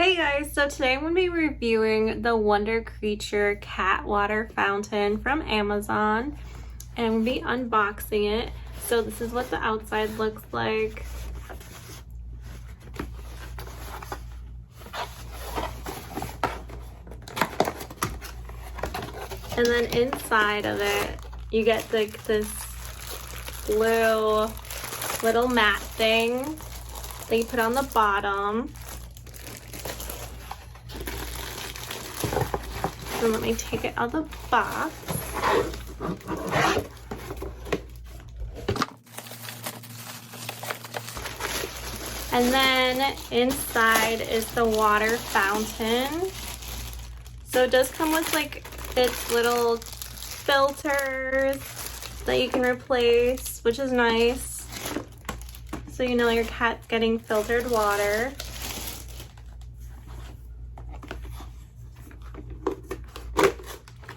Hey guys, so today I'm going to be reviewing the Wonder Creature cat water fountain from Amazon, and I'm going to be unboxing it. So this is what the outside looks like. And then inside of it, you get like this blue little mat thing that you put on the bottom. So let me take it out of the box. And then inside is the water fountain. So it does come with like its little filters that you can replace, which is nice. So you know your cat's getting filtered water.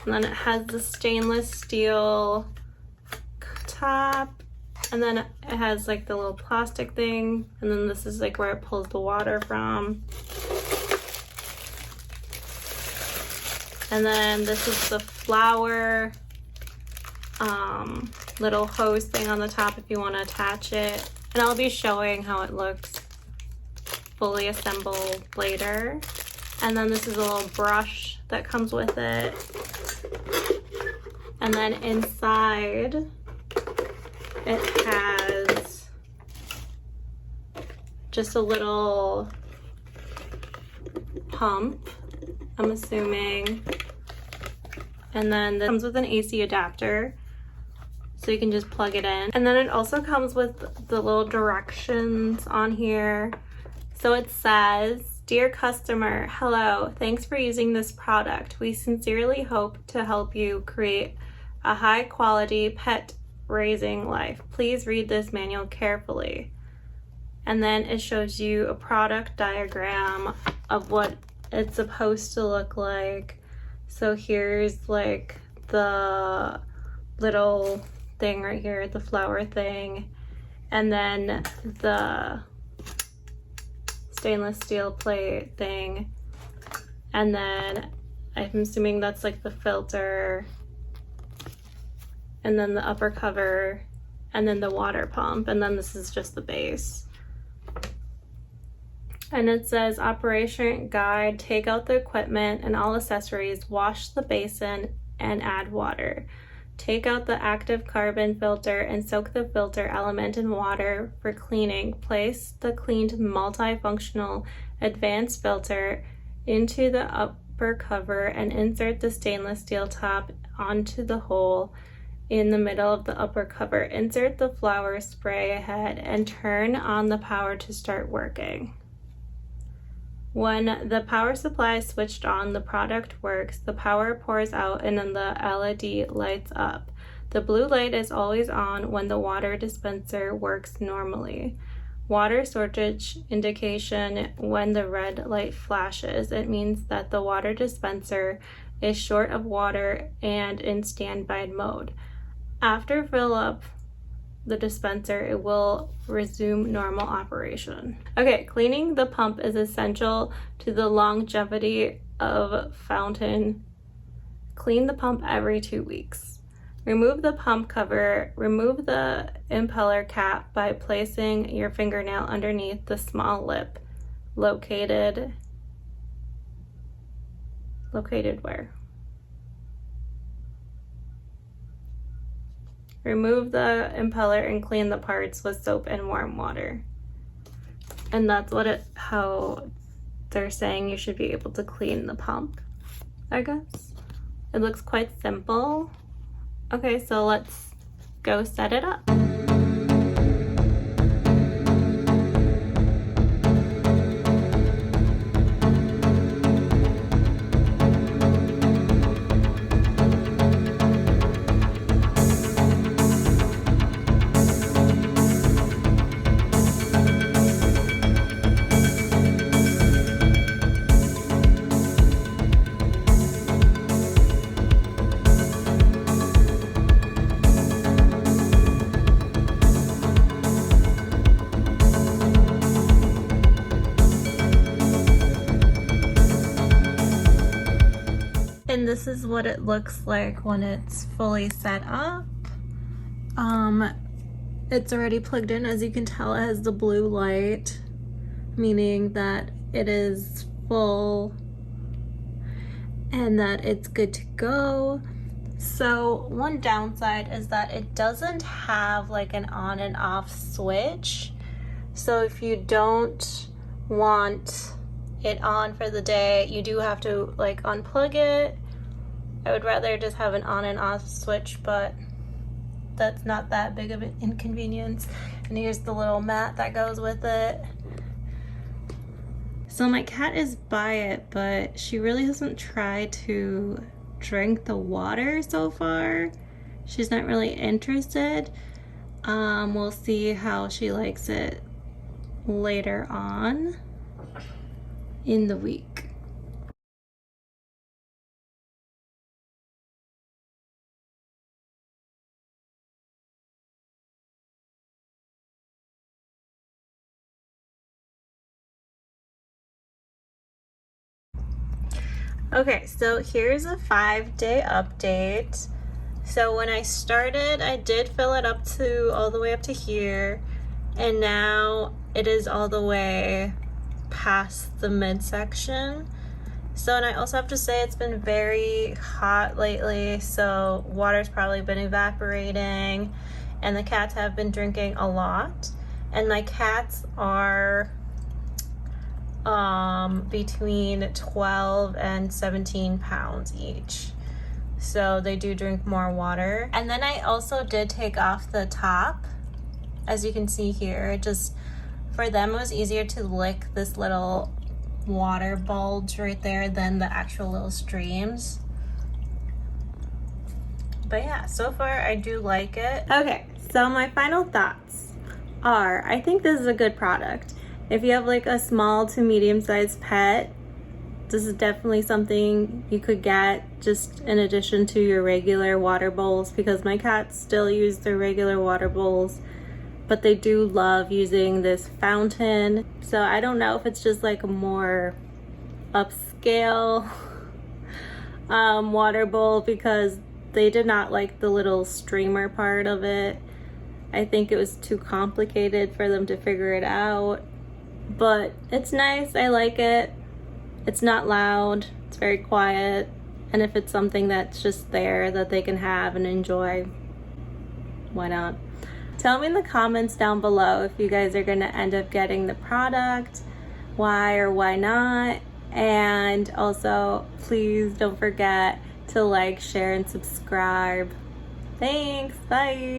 And then it has the stainless steel top, and then it has like the little plastic thing, and then this is like where it pulls the water from. And then this is the flower little hose thing on the top if you want to attach it. And I'll be showing how it looks fully assembled later. And then this is a little brush that comes with it. And then inside it has just a little pump, I'm assuming. And then it comes with an AC adapter, so you can just plug it in. And then it also comes with the little directions on here. So it says, "Dear customer, hello, thanks for using this product. We sincerely hope to help you create a high quality pet raising life. Please read this manual carefully." And then it shows you a product diagram of what it's supposed to look like. So here's like the little thing right here, the flower thing, and then the stainless steel plate thing, and then I'm assuming that's like the filter, and then the upper cover, and then the water pump, and then this is just the base. And it says, operation guide, take out the equipment and all accessories, wash the basin and add water. Take out the active carbon filter and soak the filter element in water for cleaning. Place the cleaned multifunctional advanced filter into the upper cover and insert the stainless steel top onto the hole in the middle of the upper cover. Insert the flower spray head and turn on the power to start working. When the power supply is switched on, the product works, the power pours out, and then the LED lights up. The blue light is always on when the water dispenser works normally. Water shortage indication when the red light flashes. It means that the water dispenser is short of water and in standby mode. After fill up the dispenser, it will resume normal operation. Okay, cleaning the pump is essential to the longevity of fountain. Clean the pump every 2 weeks. Remove the pump cover. Remove the impeller cap by placing your fingernail underneath the small lip located where? Remove the impeller and clean the parts with soap and warm water. And that's how they're saying you should be able to clean the pump, I guess. It looks quite simple. Okay, so let's go set it up. this is what it looks like when it's fully set up. It's already plugged in. As you can tell, it has the blue light, meaning that it is full and that it's good to go. So one downside is that it doesn't have like an on and off switch. So if you don't want it on for the day, you do have to like unplug it. I would rather just have an on and off switch, but that's not that big of an inconvenience. And here's the little mat that goes with it. So my cat is by it, but she really hasn't tried to drink the water so far. She's not really interested. We'll see how she likes it later on in the week. Okay, so here's a 5-day update. So when I started, I did fill it up to all the way up to here, and now it is all the way past the midsection. So, and I also have to say it's been very hot lately, so water's probably been evaporating, and the cats have been drinking a lot. And my cats are between 12 and 17 pounds each, so they do drink more water. And then I also did take off the top, as you can see here. It just, for them, it was easier to lick this little water bulge right there than the actual little streams. But yeah, so far I do like it. Okay, so my final thoughts are, I think this is a good product. If you have like a small to medium-sized pet, this is definitely something you could get just in addition to your regular water bowls, because my cats still use their regular water bowls, but they do love using this fountain. So I don't know if it's just like a more upscale water bowl, because they did not like the little streamer part of it. I think it was too complicated for them to figure it out. But it's nice, I like it. It's not loud, it's very quiet. And if it's something that's just there that they can have and enjoy, why not? Tell me in the comments down below if you guys are gonna end up getting the product, why or why not. And also, please don't forget to like, share, and subscribe. Thanks, bye.